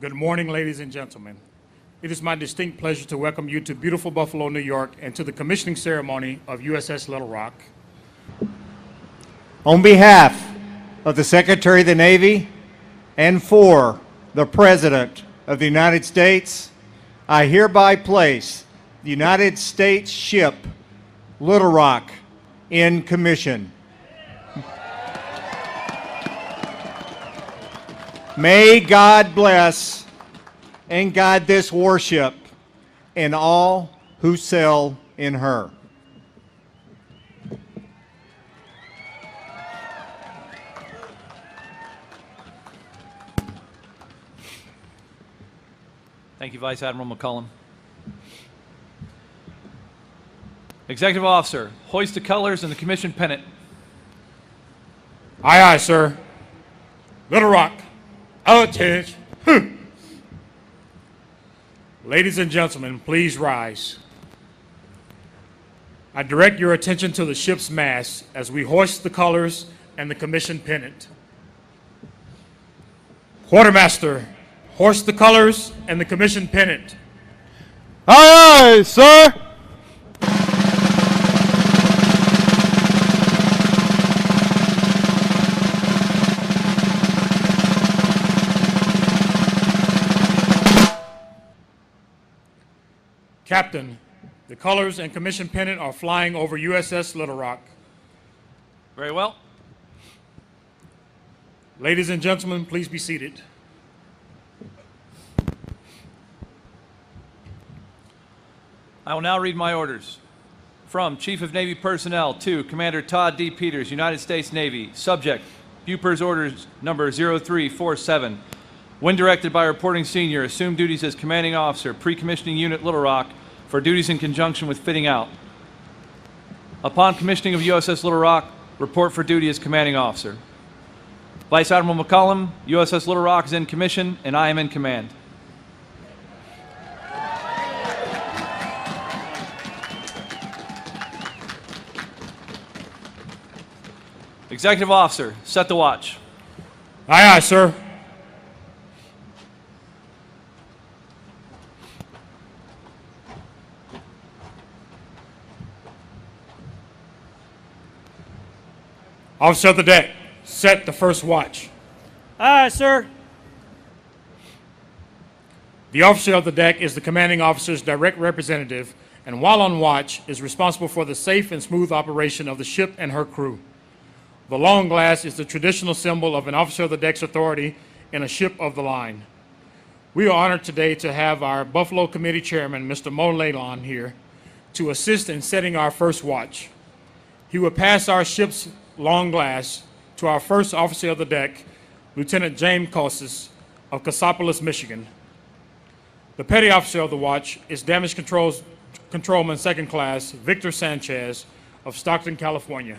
Good morning, ladies and gentlemen. It is my distinct pleasure to welcome you to beautiful Buffalo, New York, and to the commissioning ceremony of USS Little Rock. On behalf of the Secretary of the Navy and for the President of the United States, I hereby place the United States ship Little Rock in commission. May God bless and guide this warship and all who sail in her. Thank you, Vice Admiral McCullum. Executive Officer, hoist the colors and the commission pennant. Aye, aye, sir. Little Rock, attention. Ladies and gentlemen, please rise. I direct your attention to the ship's mast as we hoist the colors and the commission pennant. Quartermaster, hoist the colors and the commission pennant. Aye, aye, sir. Captain, the colors and commission pennant are flying over USS Little Rock. Very well. Ladies and gentlemen, please be seated. I will now read my orders. From Chief of Navy Personnel to Commander Todd D. Peters, United States Navy. Subject, Bupers Orders Number 0347. When directed by Reporting Senior, assume duties as Commanding Officer, Pre-Commissioning Unit Little Rock, for duties in conjunction with fitting out. Upon commissioning of USS Little Rock, report for duty as Commanding Officer. Vice Admiral McCullum, USS Little Rock is in commission, and I am in command. Executive Officer, set the watch. Aye, aye, sir. Officer of the deck, set the first watch. Aye, sir. The officer of the deck is the commanding officer's direct representative, and while on watch, is responsible for the safe and smooth operation of the ship and her crew. The long glass is the traditional symbol of an officer of the deck's authority in a ship of the line. We are honored today to have our Buffalo Committee Chairman, Mr. Mo Laylon, here to assist in setting our first watch. He will pass our ship's long glass to our first officer of the deck, Lieutenant James Costas of Cassopolis, Michigan. The petty officer of the watch is Damage Controlman Second Class Victor Sanchez of Stockton, California.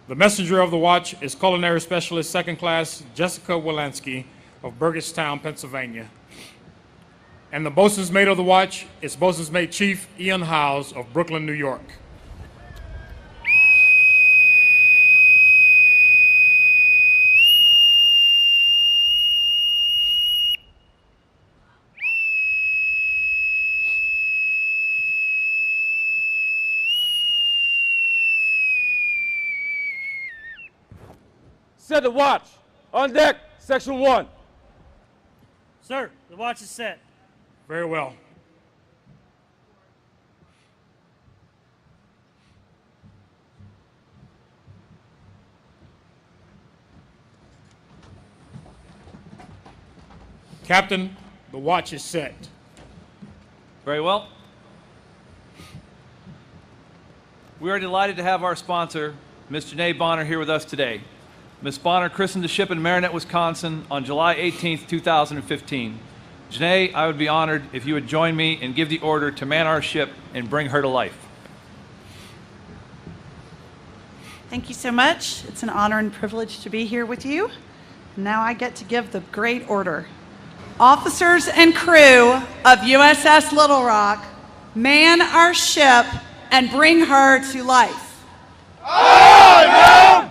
The messenger of the watch is Culinary Specialist Second Class Jessica Wolanski of Burgettstown, Pennsylvania. And the boatswain's mate of the watch is Boatswain's Mate Chief Ian Howes of Brooklyn, New York. Set the watch. On deck, Section 1. Sir, the watch is set. Very well. Captain, the watch is set. Very well. We are delighted to have our sponsor, Ms. Janae Bonner, here with us today. Ms. Bonner christened the ship in Marinette, Wisconsin on July 18th, 2015. Janae, I would be honored if you would join me and give the order to man our ship and bring her to life. Thank you so much. It's an honor and privilege to be here with you. Now I get to give the great order. Officers and crew of USS Little Rock, man our ship and bring her to life. Aye, ma'am!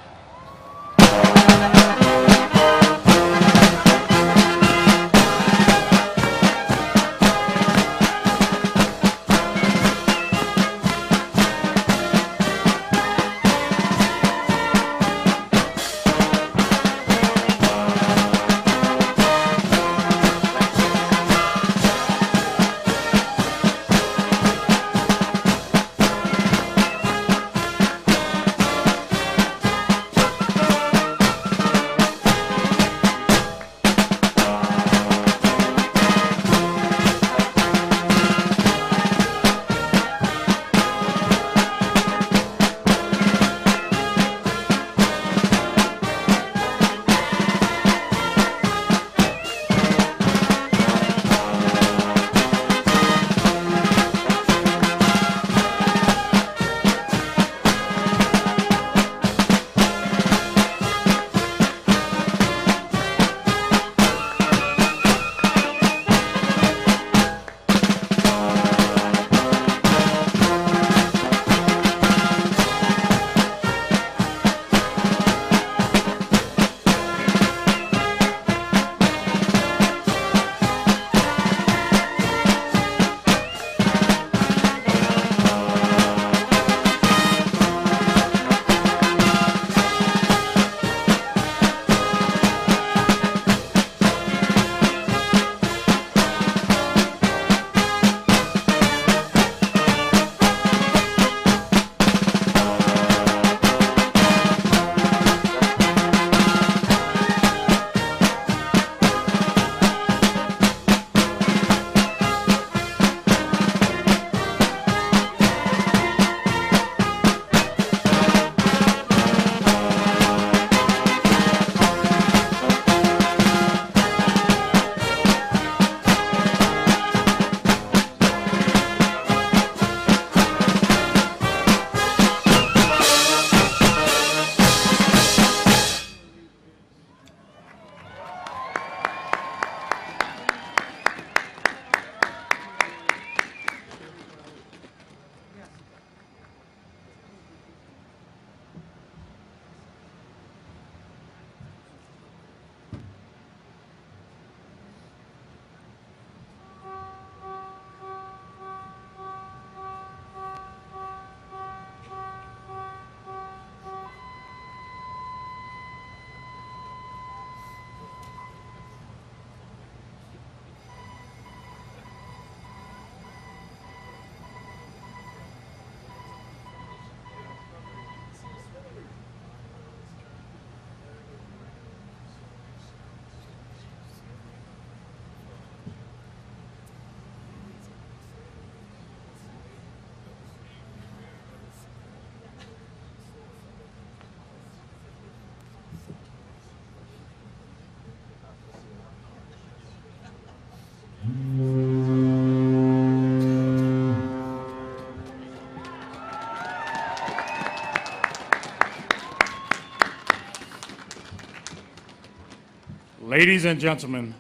Ladies and gentlemen,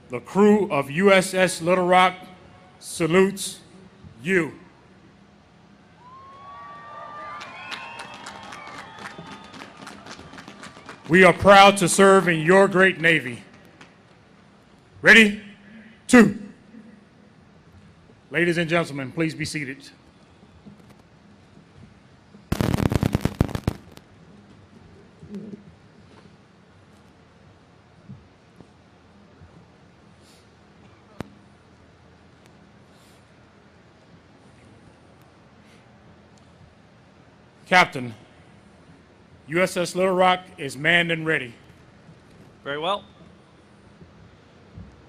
the crew of USS Little Rock salutes you. We are proud to serve in your great Navy. Ready? 2. Ladies and gentlemen, please be seated. Captain, USS Little Rock is manned and ready. Very well.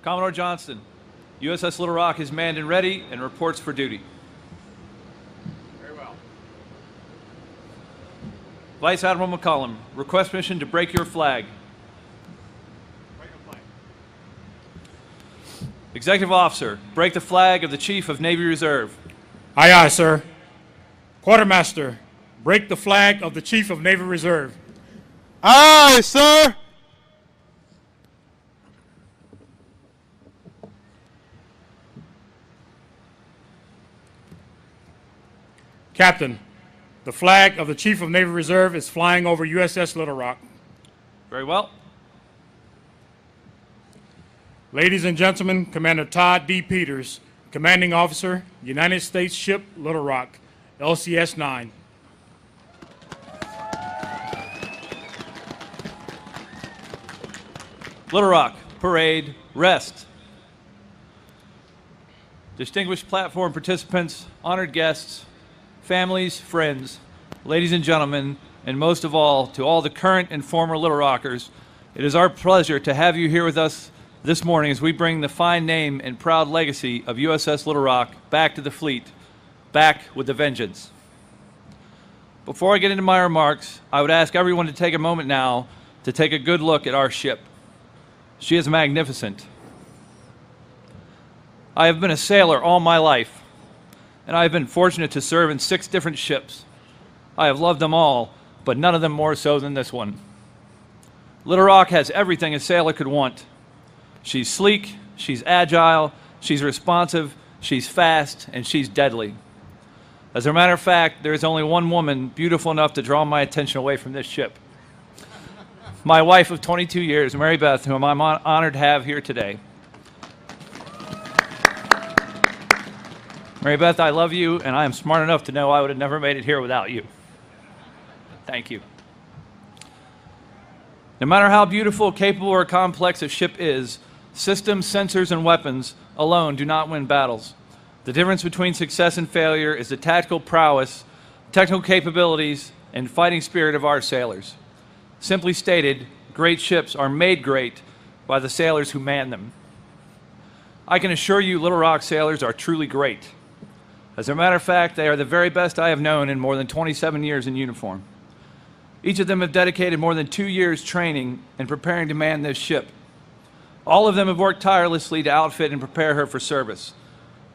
Commodore Johnston, USS Little Rock is manned and ready and reports for duty. Very well. Vice Admiral McCollum, request permission to break your flag. Break the flag. Executive Officer, break the flag of the Chief of Navy Reserve. Aye, aye, sir. Quartermaster, break the flag of the Chief of Navy Reserve. Aye, sir. Captain, the flag of the Chief of Navy Reserve is flying over USS Little Rock. Very well. Ladies and gentlemen, Commander Todd D. Peters, Commanding Officer, United States Ship Little Rock, LCS 9. Little Rock, parade, rest. Distinguished platform participants, honored guests, families, friends, ladies and gentlemen, and most of all, to all the current and former Little Rockers, it is our pleasure to have you here with us this morning as we bring the fine name and proud legacy of USS Little Rock back to the fleet, back with a vengeance. Before I get into my remarks, I would ask everyone to take a moment now to take a good look at our ship. She is magnificent. I have been a sailor all my life, and I have been fortunate to serve in 6 different ships. I have loved them all, but none of them more so than this one. Little Rock has everything a sailor could want. She's sleek, she's agile, she's responsive, she's fast, and she's deadly. As a matter of fact, there is only one woman beautiful enough to draw my attention away from this ship. My wife of 22 years, Mary Beth, whom I'm honored to have here today. Mary Beth, I love you, and I am smart enough to know I would have never made it here without you. Thank you. No matter how beautiful, capable, or complex a ship is, systems, sensors, and weapons alone do not win battles. The difference between success and failure is the tactical prowess, technical capabilities, and fighting spirit of our sailors. Simply stated, great ships are made great by the sailors who man them. I can assure you Little Rock sailors are truly great. As a matter of fact, they are the very best I have known in more than 27 years in uniform. Each of them have dedicated more than 2 years training and preparing to man this ship. All of them have worked tirelessly to outfit and prepare her for service.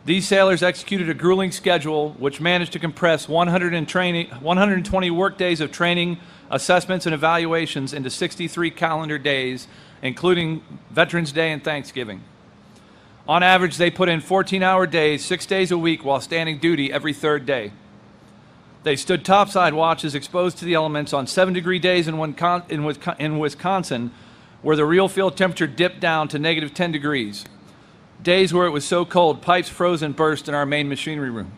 These sailors executed a grueling schedule which managed to compress 120 work days of training, assessments, and evaluations into 63 calendar days, including Veterans Day and Thanksgiving. On average, they put in 14-hour days, 6 days a week, while standing duty every 3rd day. They stood topside watches exposed to the elements on 7-degree days in Wisconsin, where the real field temperature dipped down to -10 degrees. Days where it was so cold, pipes froze and burst in our main machinery room.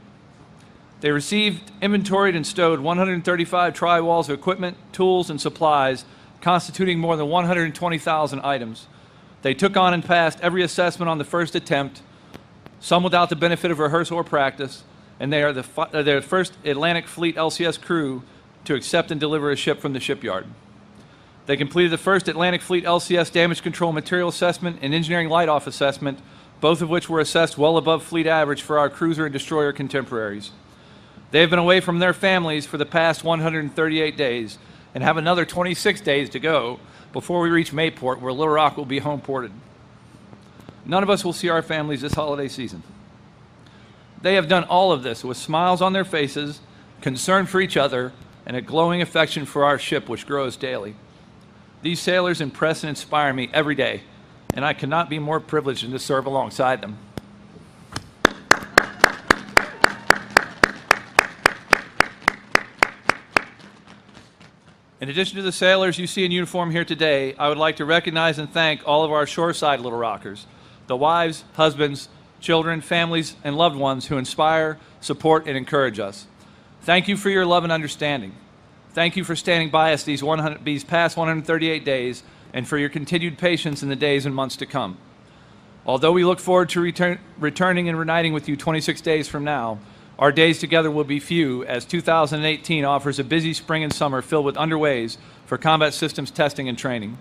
They received, inventoried, and stowed 135 tri-walls of equipment, tools, and supplies, constituting more than 120,000 items. They took on and passed every assessment on the first attempt, some without the benefit of rehearsal or practice, and they are the first Atlantic Fleet LCS crew to accept and deliver a ship from the shipyard. They completed the first Atlantic Fleet LCS damage control material assessment and engineering light-off assessment, both of which were assessed well above fleet average for our cruiser and destroyer contemporaries. They have been away from their families for the past 138 days and have another 26 days to go before we reach Mayport, where Little Rock will be home ported. None of us will see our families this holiday season. They have done all of this with smiles on their faces, concern for each other, and a glowing affection for our ship, which grows daily. These sailors impress and inspire me every day, and I could not be more privileged than to serve alongside them. In addition to the sailors you see in uniform here today, I would like to recognize and thank all of our shoreside Little Rockers, the wives, husbands, children, families, and loved ones who inspire, support, and encourage us. Thank you for your love and understanding. Thank you for standing by us these past 138 days and for your continued patience in the days and months to come. Although we look forward to returning and reuniting with you 26 days from now, our days together will be few, as 2018 offers a busy spring and summer filled with underways for combat systems testing and training.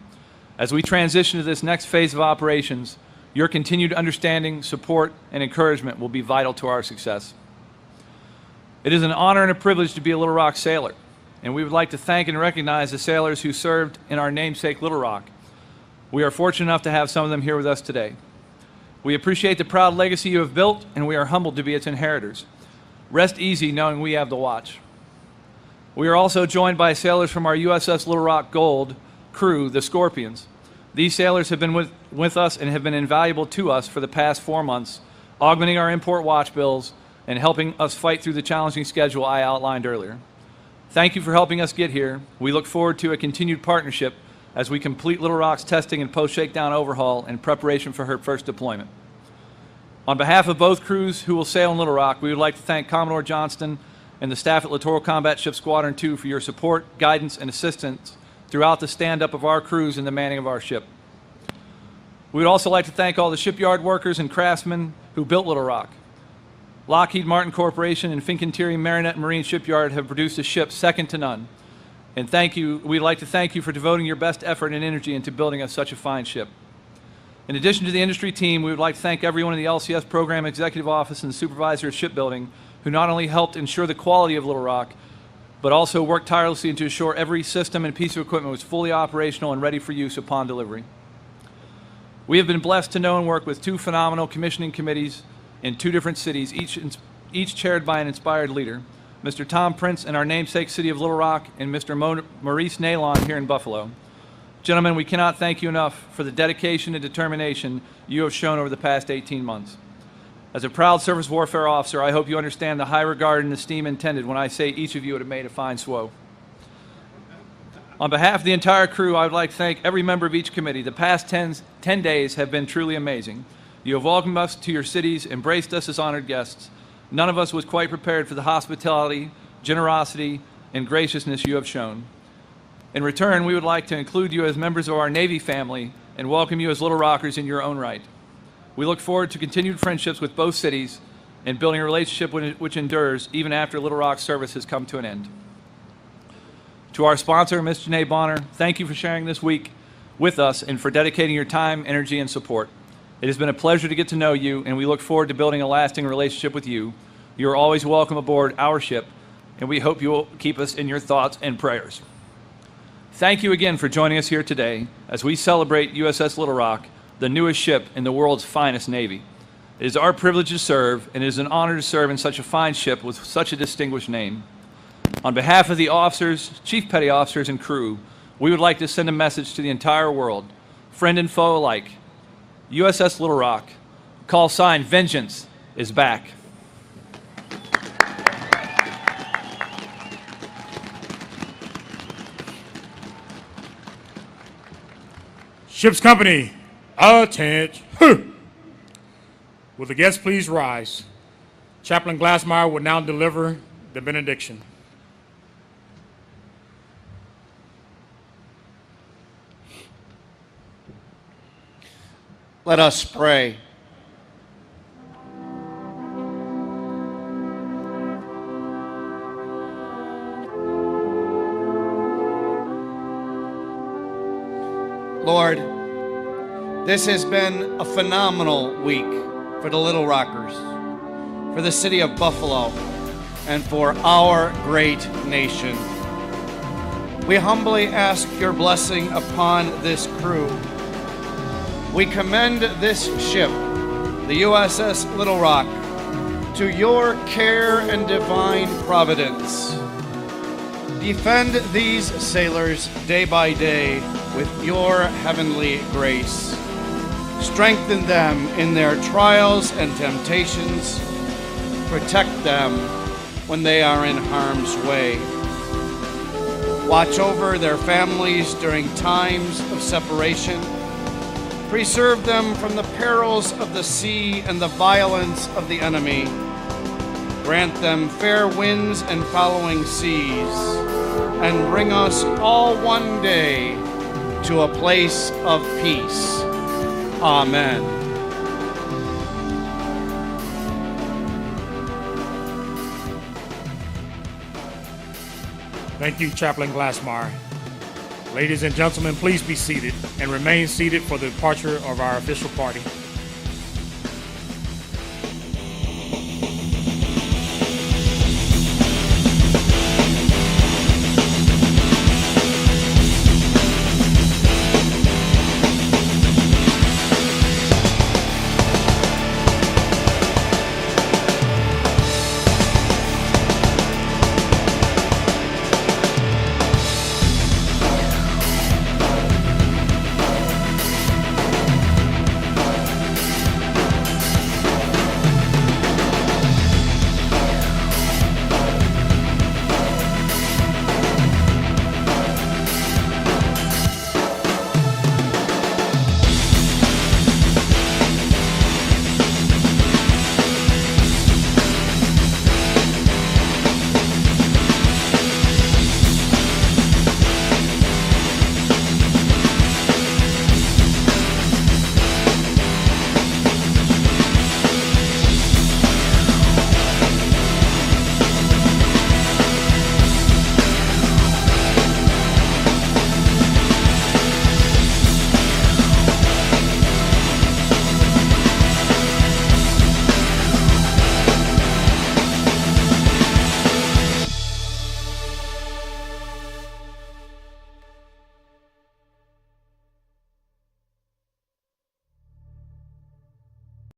As we transition to this next phase of operations, your continued understanding, support, and encouragement will be vital to our success. It is an honor and a privilege to be a Little Rock sailor, and we would like to thank and recognize the sailors who served in our namesake Little Rock. We are fortunate enough to have some of them here with us today. We appreciate the proud legacy you have built, and we are humbled to be its inheritors. Rest easy knowing we have the watch. We are also joined by sailors from our USS Little Rock Gold crew, the Scorpions. These sailors have been with us and have been invaluable to us for the past 4 months, augmenting our import watch bills and helping us fight through the challenging schedule I outlined earlier. Thank you for helping us get here. We look forward to a continued partnership as we complete Little Rock's testing and post-shakedown overhaul in preparation for her first deployment. On behalf of both crews who will sail in Little Rock, we would like to thank Commodore Johnston and the staff at Littoral Combat Ship Squadron 2 for your support, guidance, and assistance throughout the stand-up of our crews and the manning of our ship. We would also like to thank all the shipyard workers and craftsmen who built Little Rock. Lockheed Martin Corporation and Fincantieri Marinette Marine Shipyard have produced a ship second to none. And we'd like to thank you for devoting your best effort and energy into building us such a fine ship. In addition to the industry team, we would like to thank everyone in the LCS Program Executive Office and the Supervisor of Shipbuilding who not only helped ensure the quality of Little Rock, but also worked tirelessly to ensure every system and piece of equipment was fully operational and ready for use upon delivery. We have been blessed to know and work with 2 phenomenal commissioning committees in 2 different cities, each chaired by an inspired leader, Mr. Tom Prince in our namesake city of Little Rock and Mr. Maurice Nalon here in Buffalo. Gentlemen, we cannot thank you enough for the dedication and determination you have shown over the past 18 months. As a proud surface warfare officer, I hope you understand the high regard and esteem intended when I say each of you have made a fine SWO. On behalf of the entire crew, I would like to thank every member of each committee. The past 10 days have been truly amazing. You have welcomed us to your cities, embraced us as honored guests. None of us was quite prepared for the hospitality, generosity, and graciousness you have shown. In return, we would like to include you as members of our Navy family and welcome you as Little Rockers in your own right. We look forward to continued friendships with both cities and building a relationship which endures even after Little Rock's service has come to an end. To our sponsor, Ms. Janae Bonner, thank you for sharing this week with us and for dedicating your time, energy, and support. It has been a pleasure to get to know you, and we look forward to building a lasting relationship with you. You are always welcome aboard our ship, and we hope you will keep us in your thoughts and prayers. Thank you again for joining us here today as we celebrate USS Little Rock, the newest ship in the world's finest Navy. It is our privilege to serve, and it is an honor to serve in such a fine ship with such a distinguished name. On behalf of the officers, chief petty officers, and crew, we would like to send a message to the entire world, friend and foe alike. USS Little Rock, call sign Vengeance, is back. Ship's company, attention. Will the guests please rise? Chaplain Glassmeyer will now deliver the benediction. Let us pray. Lord, this has been a phenomenal week for the Little Rockers, for the city of Buffalo, and for our great nation. We humbly ask your blessing upon this crew. We commend this ship, the USS Little Rock, to your care and divine providence. Defend these sailors day by day with your heavenly grace. Strengthen them in their trials and temptations. Protect them when they are in harm's way. Watch over their families during times of separation. Preserve them from the perils of the sea and the violence of the enemy. Grant them fair winds and following seas, and bring us all one day to a place of peace. Amen. Thank you, Chaplain Glassmeyer. Ladies and gentlemen, please be seated and remain seated for the departure of our official party.